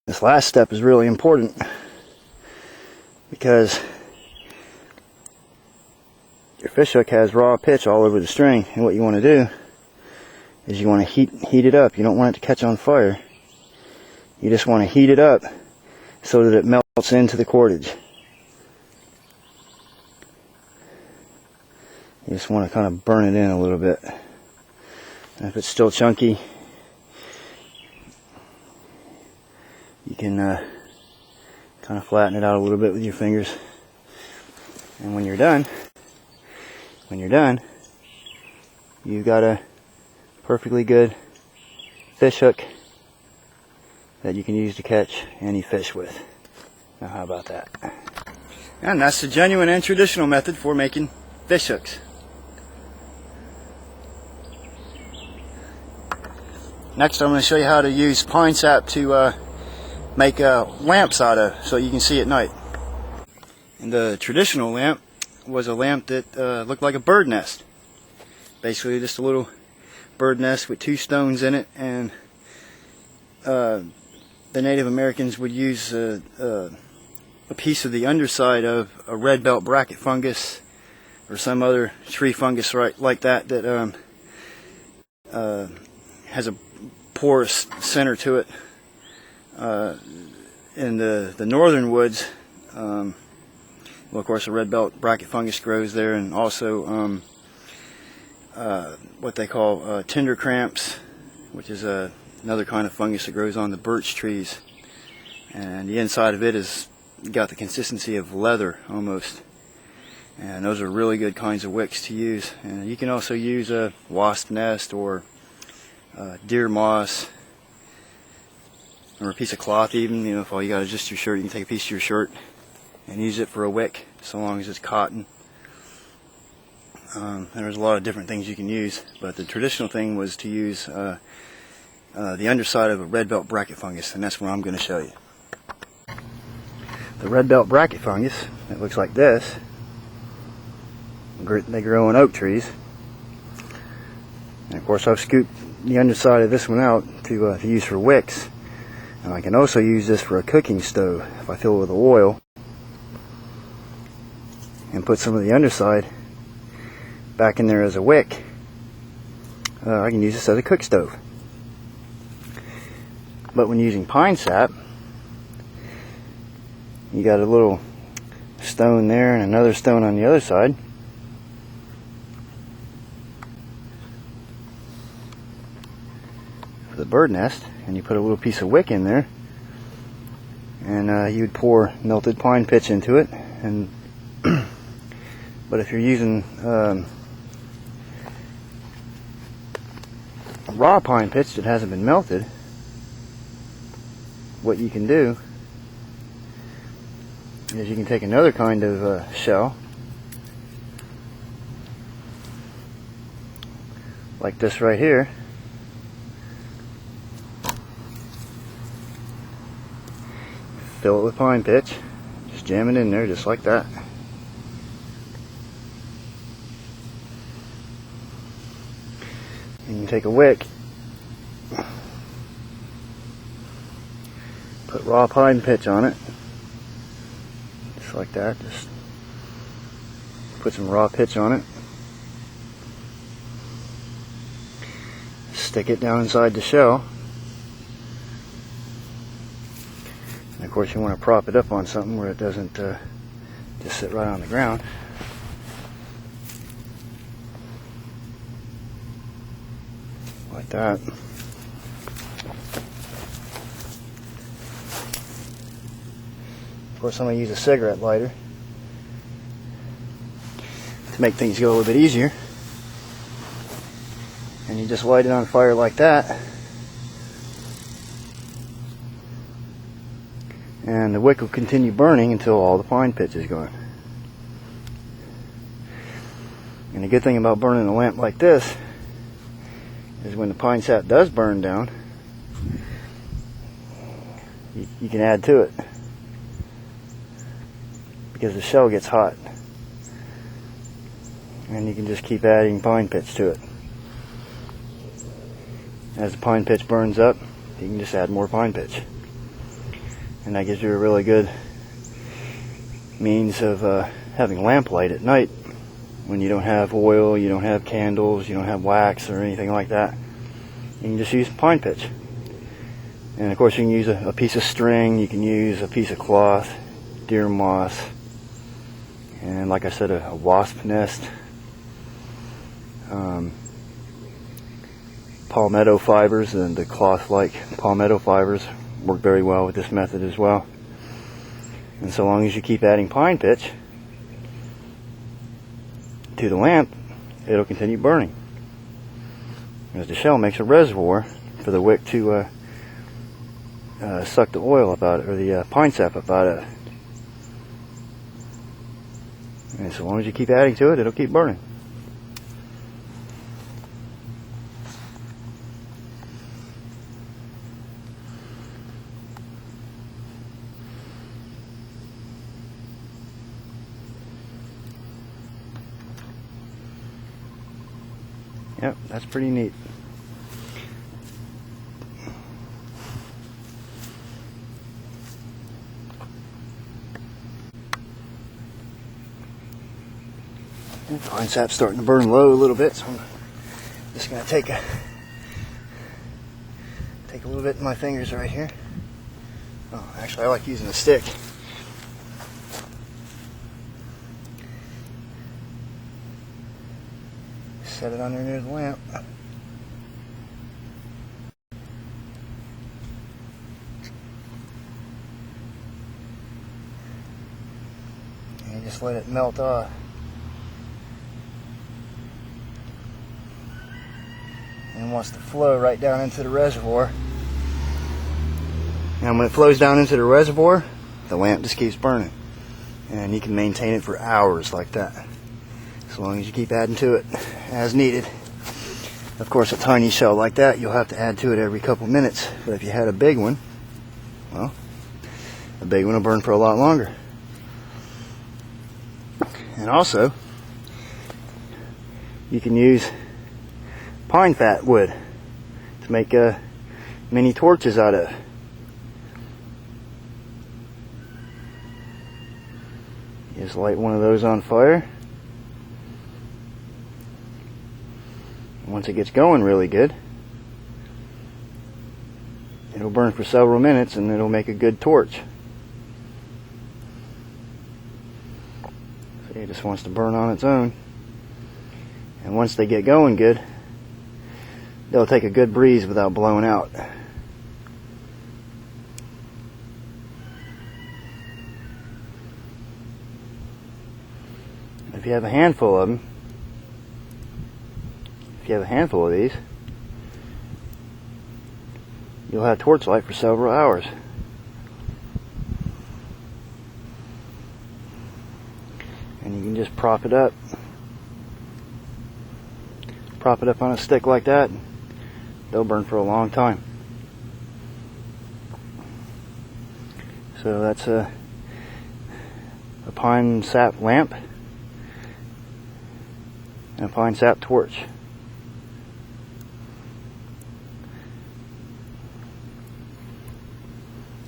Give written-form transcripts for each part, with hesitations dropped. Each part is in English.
This last step is really important because your fish hook has raw pitch all over the string, and what you want to do is you want to heat it up. You don't want it to catch on fire. You just want to heat it up so that it melts into the cordage. You just want to kind of burn it in a little bit. And if it's still chunky, you can kind of flatten it out a little bit with your fingers. And when you're done, you've got a perfectly good fish hook that you can use to catch any fish with. Now how about that? And that's the genuine and traditional method for making fish hooks. Next I'm going to show you how to use pine sap to make lamps out of, so you can see at night. And the traditional lamp was a lamp that looked like a bird nest. Basically just a little bird nest with two stones in it, and the Native Americans would use a piece of the underside of a red belt bracket fungus or some other tree fungus like that has a porous center to it. In the northern woods, well, of course the red belt bracket fungus grows there, and also what they call tinder cramps, which is another kind of fungus that grows on the birch trees, and the inside of it is got the consistency of leather almost, and those are really good kinds of wicks to use. And you can also use a wasp nest or deer moss or a piece of cloth even. You know, if all you got is just your shirt, you can take a piece of your shirt and use it for a wick, so long as it's cotton. There's a lot of different things you can use, but the traditional thing was to use the underside of a red belt bracket fungus, and that's what I'm going to show you. The red belt bracket fungus, it looks like this. They grow in oak trees, and of course I've scooped the underside of this one out to use for wicks. And I can also use this for a cooking stove if I fill it with oil and put some of the underside back in there as a wick. I can use this as a cook stove. But when using pine sap, you got a little stone there and another stone on the other side. For the bird nest, and you put a little piece of wick in there, and you would pour melted pine pitch into it. And but if you're using raw pine pitch that hasn't been melted, what you can do is you can take another kind of shell, like this right here, fill it with pine pitch, just jam it in there just like that. And you can take a wick, put raw pine pitch on it, just like that. Just put some raw pitch on it, stick it down inside the shell, and of course you want to prop it up on something where it doesn't just sit right on the ground. Like that. Of course I'm going to use a cigarette lighter to make things go a little bit easier. And you just light it on fire like that, and the wick will continue burning until all the pine pitch is gone. And the good thing about burning a lamp like this is when the pine sap does burn down, you can add to it, because the shell gets hot, and you can just keep adding pine pitch to it. As the pine pitch burns up, you can just add more pine pitch. and that gives you a really good means of having lamp light at night when you don't have oil, you don't have candles, you don't have wax or anything like that. You can just use pine pitch. And of course you can use a piece of string, you can use a piece of cloth, deer moss, and like I said, a wasp nest. Palmetto fibers, and the cloth-like palmetto fibers work very well with this method as well. And so long as you keep adding pine pitch to the lamp, it'll continue burning, as the shell makes a reservoir for the wick to suck the oil up out of it, or the pine sap up out of it. And so long as you keep adding to it, it'll keep burning. Yep, that's pretty neat. And pine sap's starting to burn low a little bit, so I'm just going to take a little bit in my fingers right here. Oh, actually, I like using a stick. Set it under near the lamp. And just let it melt off. And it wants to flow right down into the reservoir. And when it flows down into the reservoir, the lamp just keeps burning. And you can maintain it for hours like that, as long as you keep adding to it as needed. Of course, a tiny shell like that, you'll have to add to it every couple minutes. But if you had a big one, well, the big one will burn for a lot longer. And also, you can use pine fat wood to make mini torches out of. Just light one of those on fire. Once it gets going really good, it'll burn for several minutes and it'll make a good torch. See, it just wants to burn on its own. And once they get going good, they'll take a good breeze without blowing out. If you have a handful of them, if you have a handful of these, you'll have torchlight for several hours. And you can just prop it up on a stick like that. They'll burn for a long time. So that's a pine sap lamp and a pine sap torch.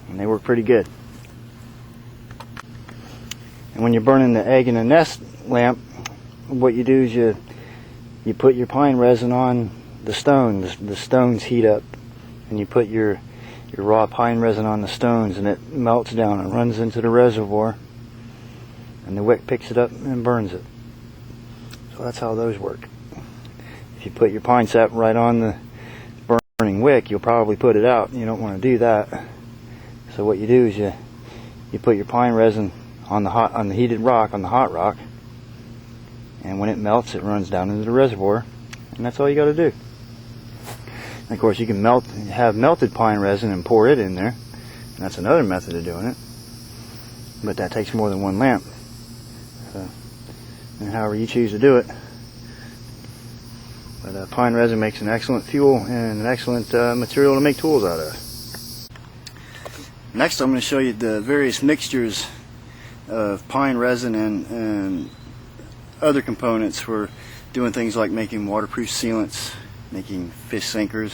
And they work pretty good. And when you're burning the egg in the nest lamp, what you do is you put your pine resin on the stones. The stones heat up, and you put your raw pine resin on the stones, and it melts down and runs into the reservoir, and the wick picks it up and burns it. So that's how those work. If you put your pine sap right on the burning wick, you'll probably put it out. You don't want to do that. So what you do is you put your pine resin on the heated rock, on the hot rock, and when it melts, it runs down into the reservoir, and that's all you got to do. And of course, you can have melted pine resin and pour it in there, and that's another method of doing it. But that takes more than one lamp. So, and however you choose to do it. But pine resin makes an excellent fuel and an excellent material to make tools out of. Next, I'm going to show you the various mixtures of pine resin and other components for doing things like making waterproof sealants, making fish sinkers,